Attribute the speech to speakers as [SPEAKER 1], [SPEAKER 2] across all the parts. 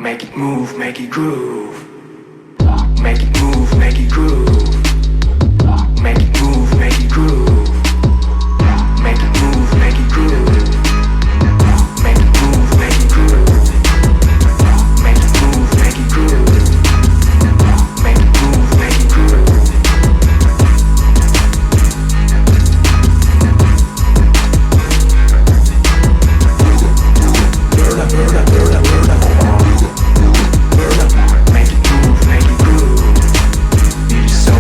[SPEAKER 1] Make it move, make it groove. Make it move, make it groove. Make it move, make it groove. Make it move, make it groove. Make it move, make it groove. Make it move, make it groove. Make it move, make it groove. Burn up, burn up, burn up, burn up. Burn up, make it move, make it groove. Beat is so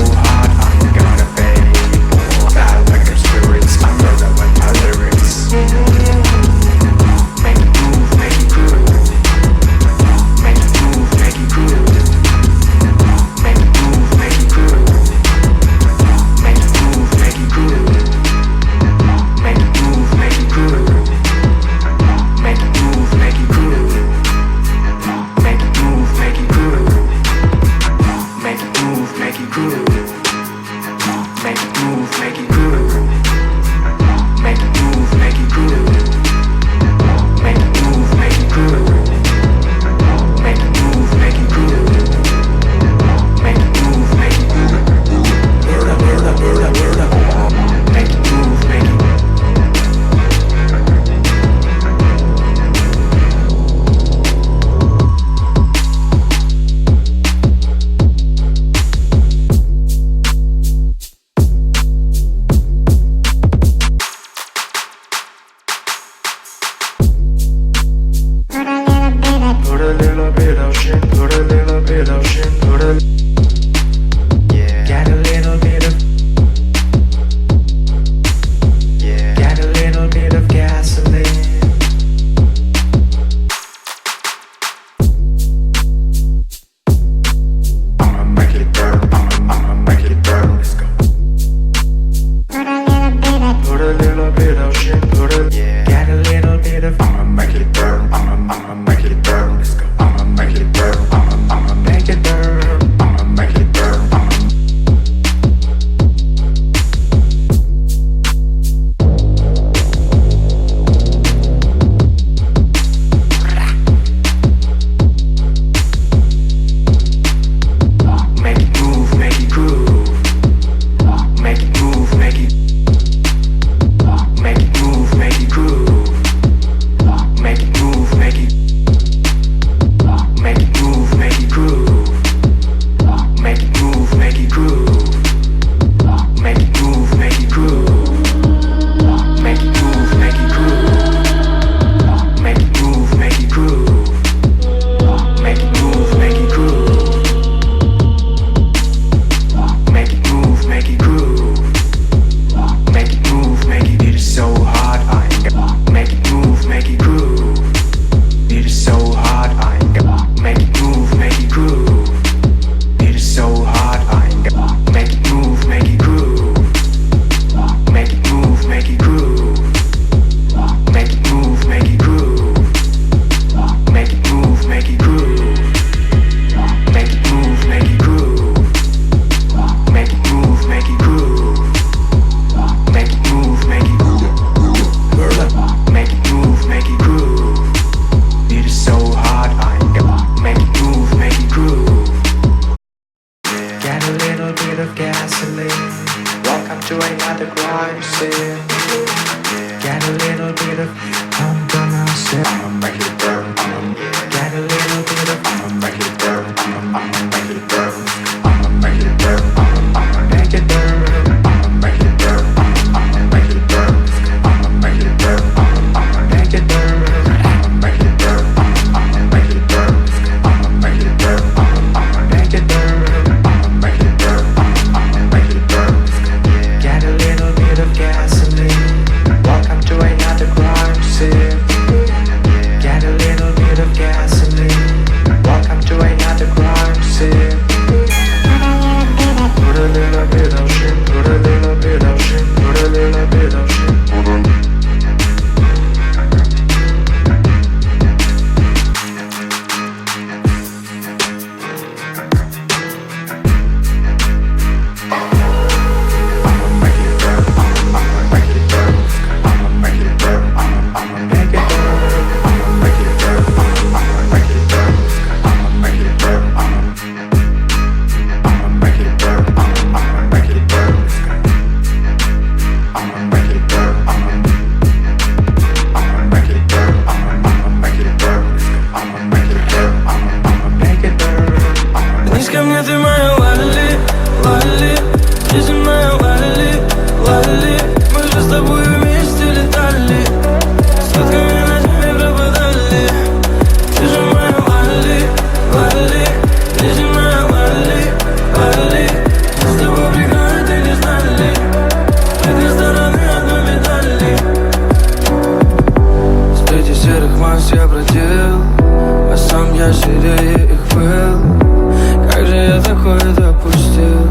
[SPEAKER 2] я сильнее их был. Как же я такое допустил?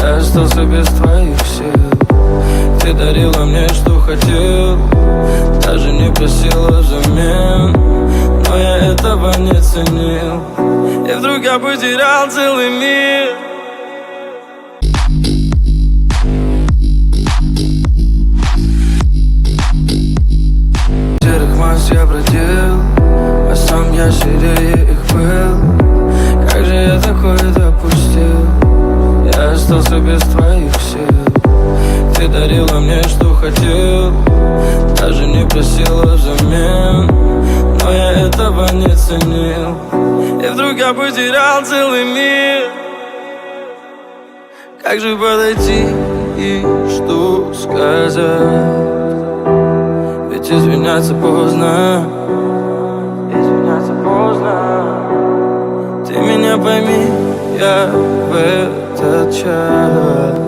[SPEAKER 2] Я остался без твоих сил. Ты дарила мне, что хотел, даже не просила взамен, но я этого не ценил. И вдруг я потерял целый мир. Серых масс я бродил, а сам я сильнее их был. Как же я такое допустил? Я остался без твоих сил. Ты дарила мне, что хотел, даже не просила взамен, но я этого не ценил. И вдруг я потерял целый мир. Как же подойти и что сказать? Ведь извиняться поздно. Извиняться поздно. Ты меня пойми, я в этот час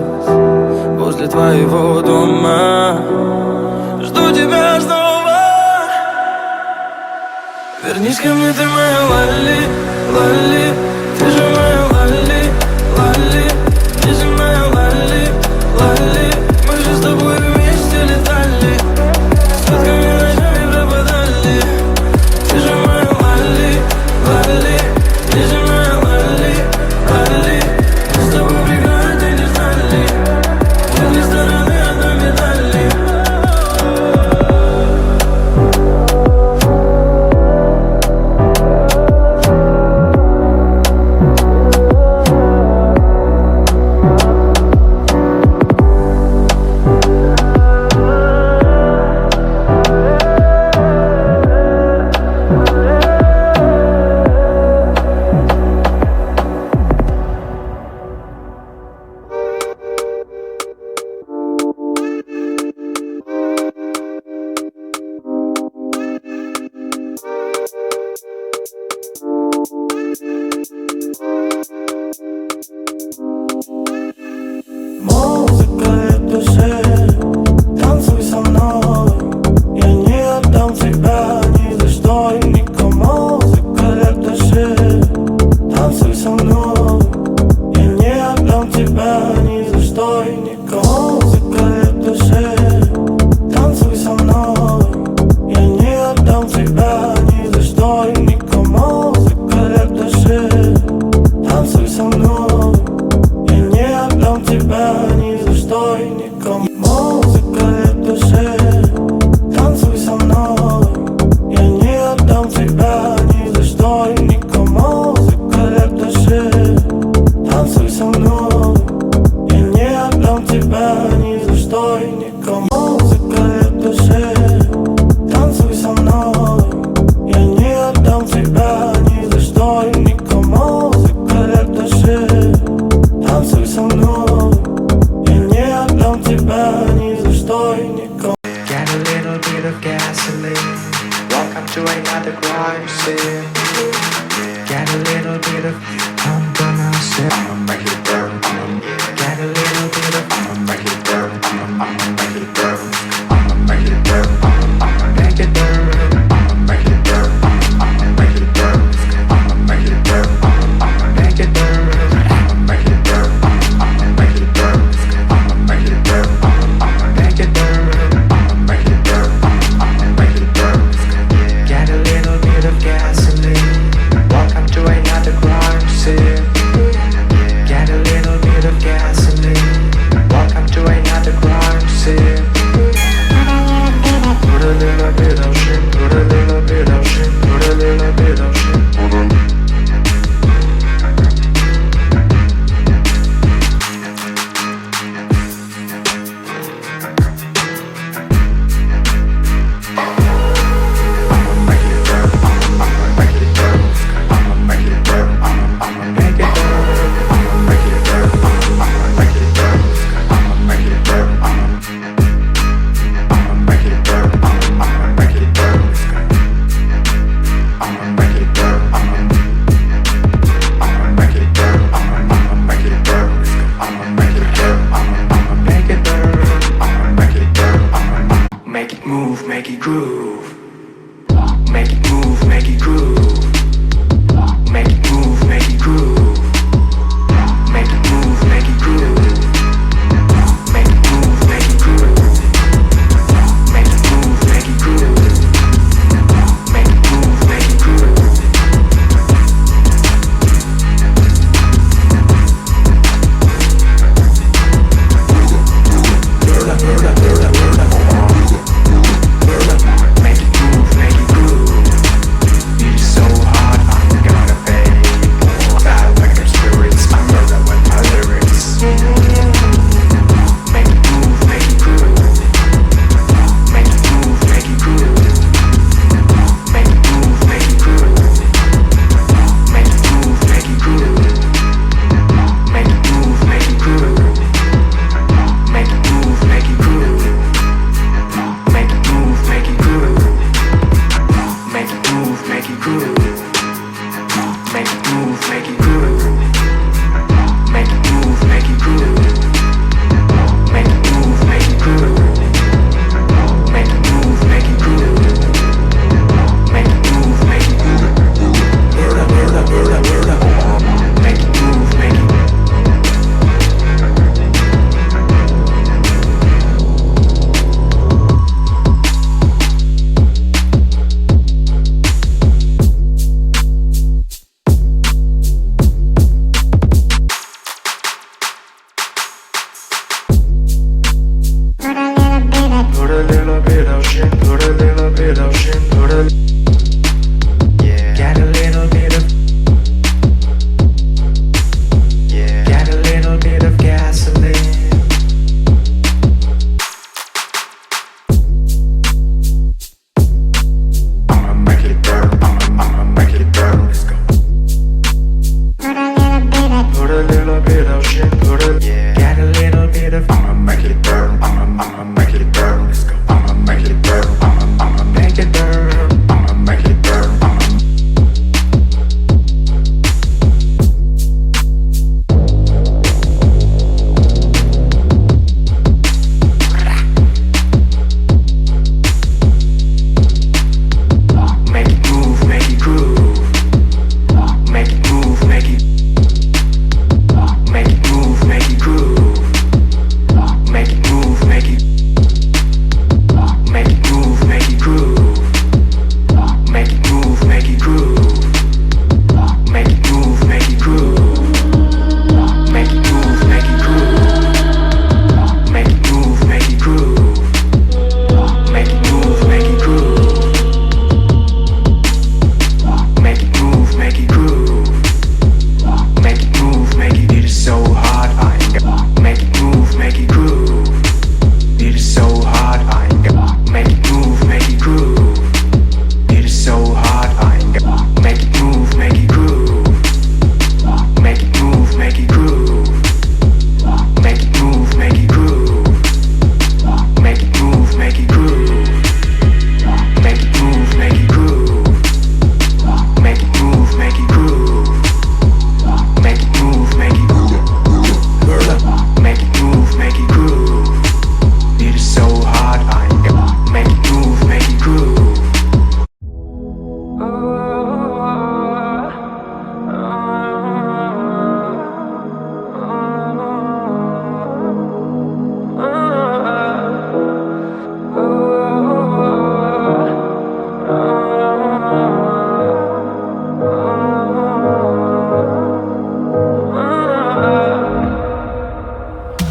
[SPEAKER 2] возле твоего дома жду тебя снова. Вернись ко мне, ты моя лали, лали. Ты же моя лали, лали. Ты же моя лали, лали. Мы же с тобой вместе летали, сутками ночами пропадали. Ты же моя лали, лали. Ты же моя лали, лали. Мы с тобой прекрасно не знали, две стороны одной медали.
[SPEAKER 3] Музыка в душе, танцуй со мной. Я не отдам тебя ни за что и никому. Музыка в душе, танцуй со мной. Я не отдам тебя ни за что и никому. Музыка в душе, танцуй со мной. Я не отдам тебя ни за что и никому. Музыка в душе, танцуй со мной. Я не отдам тебя ни за что и никому. Музыка в душе, танцуй со мной. Я не отдам тебя ни за что и никому. Музыка в душе, танцуй со мной. Я не отдам тебя ни за что и никому. Музыка в душе, танцуй со мной. Я не отдам тебя ни за что и никому. Музыка в душе, танцуй со мной. Я не отдам тебя ни за что и никому.
[SPEAKER 4] Get a little bit of gasoline. Welcome to another crime scene. Get a little bit of I'm gonna say I'ma make it burn. Get a little bit of I'ma make it burn. I'ma make it burn. I'ma make it burn. I'ma make it burn. I'ma make it burn. I'ma make it burn. I'ma make it burn. I'ma make it burn. I'ma make it burn. I'ma make it burn. I'ma make it burn. I'ma make it burn. I'ma make it burn. I'ma make it burn. Get a little bit of gasoline. Welcome to another crime scene. Get a little
[SPEAKER 1] make it move, make it groove. Make it move, make it groove. Make it move, make it groove. Make it move, make it groove. Make it move, make it groove. Make it move, make it. Put a little bit of shit, put a little bit of shit, put a yeah. Got a little bit of yeah. Got a little bit of gasoline. I'ma make it burn, I'ma make it burn. Let's go. Put a little bit of shit, put a yeah. Got a little bit of I'ma make it burn, I'ma make it burn. Let's go. I'ma make it burn, I'ma make it burn. I'ma make it burn, make it move, make it groove. Make it move, make it. Make it move, make it groove. Make it move, make it. Make it move, make it groove. Make it move, make it groove. Make it move, make it groove. Make it move, make it groove. Make it move, make it groove. Make it move, make it groove. Make it move, make it groove. Make it move, make it. It is so hard, I ain't got. Make it move, make it groove. It is so hard, I ain't got. Make it move, make it groove. It is so hard, I ain't got. Make it move, make it groove. Make it move, make it groove. Make it move, make it groove. Make it move, make it groove. Make it move, make it groove. Make it move, make it groove. Make it move, make it groove. Make it move, make it groove. It is so hard, I ain't got. Make it move, make it groove.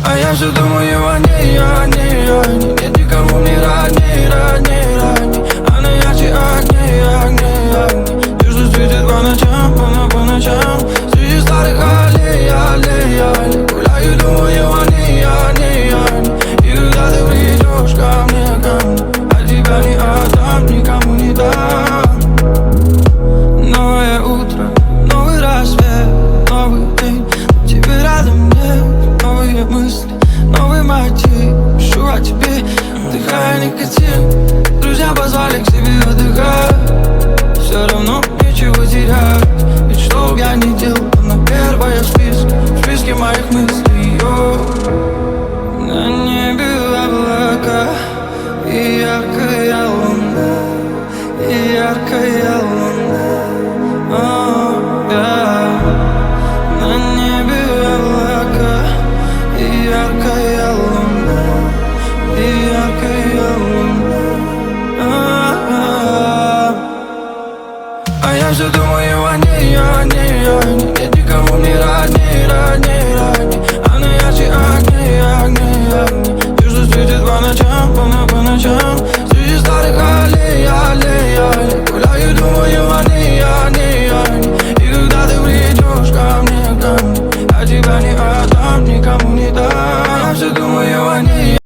[SPEAKER 2] А я все думаю о ней, о ней, о ней. Нет никого мне родней, родней, родней. Она ярче огней, огней, огней. Нежно светит по ночам, по ночам. Среди старых аллей, аллей, аллей. Гуляю, думаю о